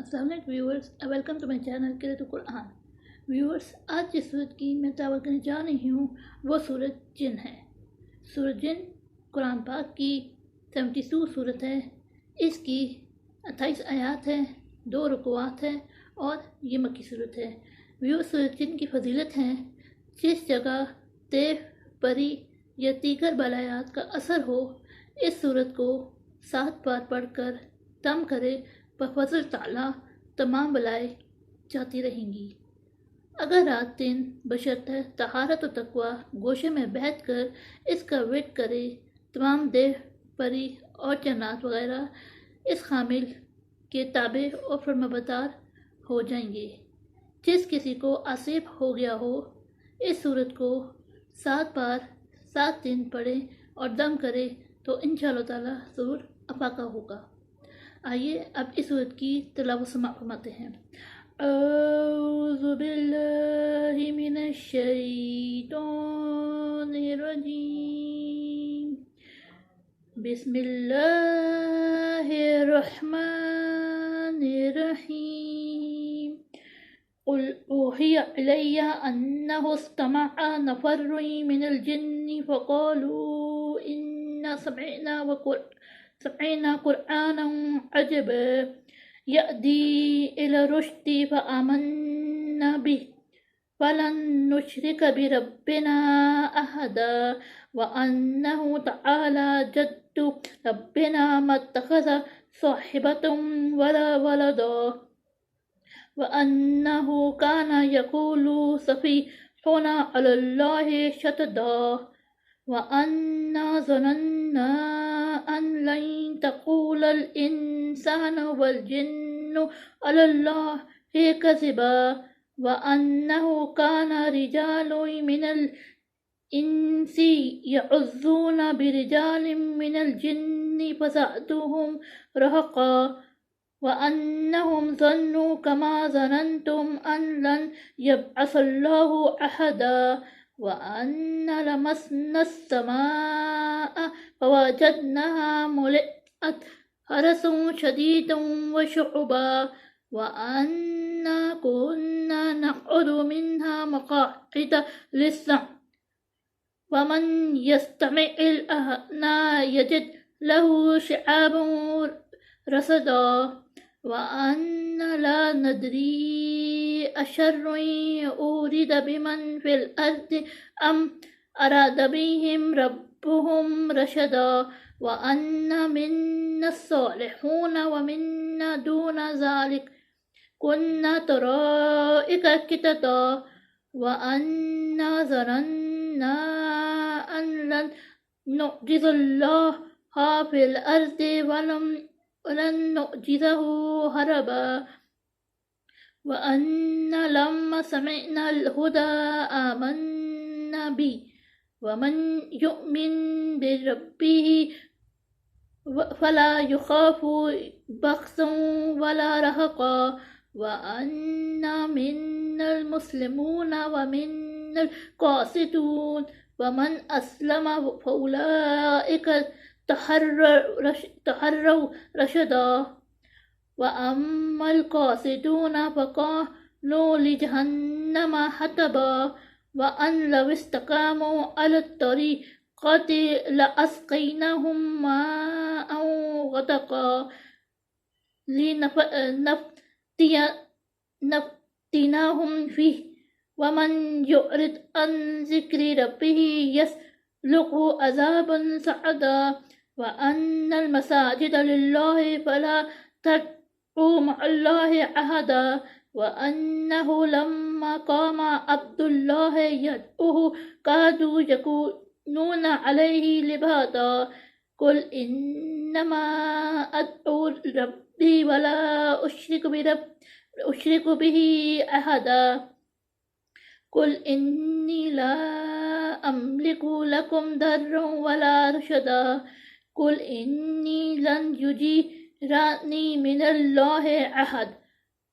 السلام علیکم viewers, welcome to my channel قرأۃ القرآن۔ ویورس، آج جس سورت کی میں تلاوت کرنے جا رہی ہوں وہ سورت جن ہے۔ سورت جن قرآن پاک کی 72 سورت ہے۔ اس کی 28 آیات ہیں، 2 رکوعات ہیں اور یہ مکی سورت ہے۔ ویورس، سورت جن کی فضیلت ہیں: جس جگہ تیف، پری یا دیگر بلایات کا اثر ہو، اس سورت کو 7 بار پڑھ کر دم کرے، بفضل تعالیٰ تمام بلائیں جاتی رہیں گی۔ اگر رات دن بشرطِ طہارت و تقویٰ گوشے میں بیٹھ کر اس کا ورد کرے، تمام دیو، پری اور جنات وغیرہ اس خامل کے تابع اور فرمانبردار ہو جائیں گے۔ جس کسی کو آصف ہو گیا ہو، اس سورت کو 7 بار 7 دن پڑھے اور دم کرے تو انشاءاللہ تعالیٰ ضرور افاقہ ہوگا۔ آئیے اب اس سورت کی تلاوت سماعت فرماتے ہیں۔ اعوذ باللہ من الشیطان الرجیم، بسم اللہ الرحمن الرحیم۔ قل اوحی الی انہ استمع نفر من الجن فقالوا انا سمعنا قرآنا عجبا يهدي إلى الرشد فآمنا به فلن نشرك بربنا أحدا وأنه تعالى جد ربنا ما اتخذ صاحبة ولا ولدا وأنه كان يقول سفيهنا على الله شططا وأنا ظننا أن لن تقول الإنسان والجن على الله كذبا وأنه كان رجال من الإنس يعوذون برجال من الجن فزادوهم رهقا وأنهم ظنوا كما ظننتم أن لن يبعث الله أحدا وأنا لمسنا السماء فوجدناها ملئت حرسا شديدا وشعبا وأنا كنا نقعد منها مقاعد للسمع ومن يستمع الآن يجد له شهابا رصدا وأنا لا ندري أشر أريد بمن في الأرض أم أراد بهم ربهم رشدا وأنا منا الصالحون ومنا دون ذلك كنا طرائق قددا وأنا ظننا أن لن نعجز الله في الأرض ولن نعجزه هربا وأنا لما سمعنا الهدى آمنا به ومن يؤمن بربه فلا يخاف بخسا ولا رهقا وأنا منا المسلمون ومنا القاسطون ومن أسلم فأولئك تحروا رشدا وأما القاسطون فكانوا لجهنم حطبا وأن لو استقاموا على الطريقة لأسقيناهم ماء غدقا لنفتناهم فيه ومن يعرض عن ذكر ربه يسلكه عذابا صعدا وأن المساجد لله فلا تدعوا مع الله أحدا وأنه لما قام عبد الله يدعوه كادوا يكونون عليه لبادا قل إنما أدعو ربي ولا أشرك به أحدا قل إني لا أملك لكم ضرا ولا رشدا قل إني لن يجيرني من الله أحد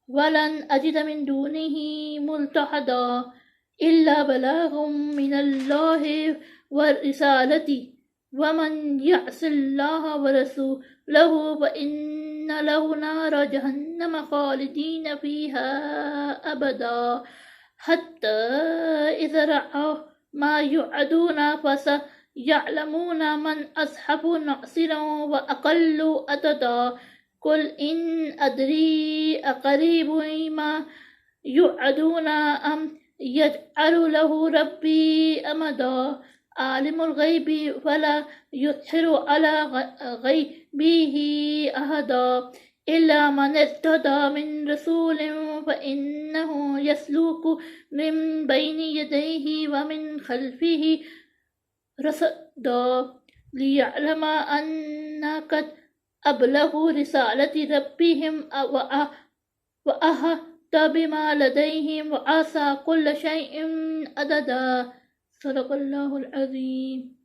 ولن أجد من دونه ملتحدا إلا بلاغ من الله ورسالته ومن يعص الله ورسوله فإن له نار جهنم خالدين فيها أبدا حتى إذا رأوا ما يوعدون فسيعلمون من أصحاب نصير وأقل عددا قل إن أدري أقريب ما يوعدون أم يجعل له ربي أمدا عالم الغيب فلا يظهر على غيبه أحدا إلا من ارتضى من رسول فإنه يسلك من بين يديه ومن خلفه رصدا ليعلم أن قد أبلغوا رسالة ربهم وأحاط بما لديهم وأحصى كل شيء عددا صدق الله العظيم.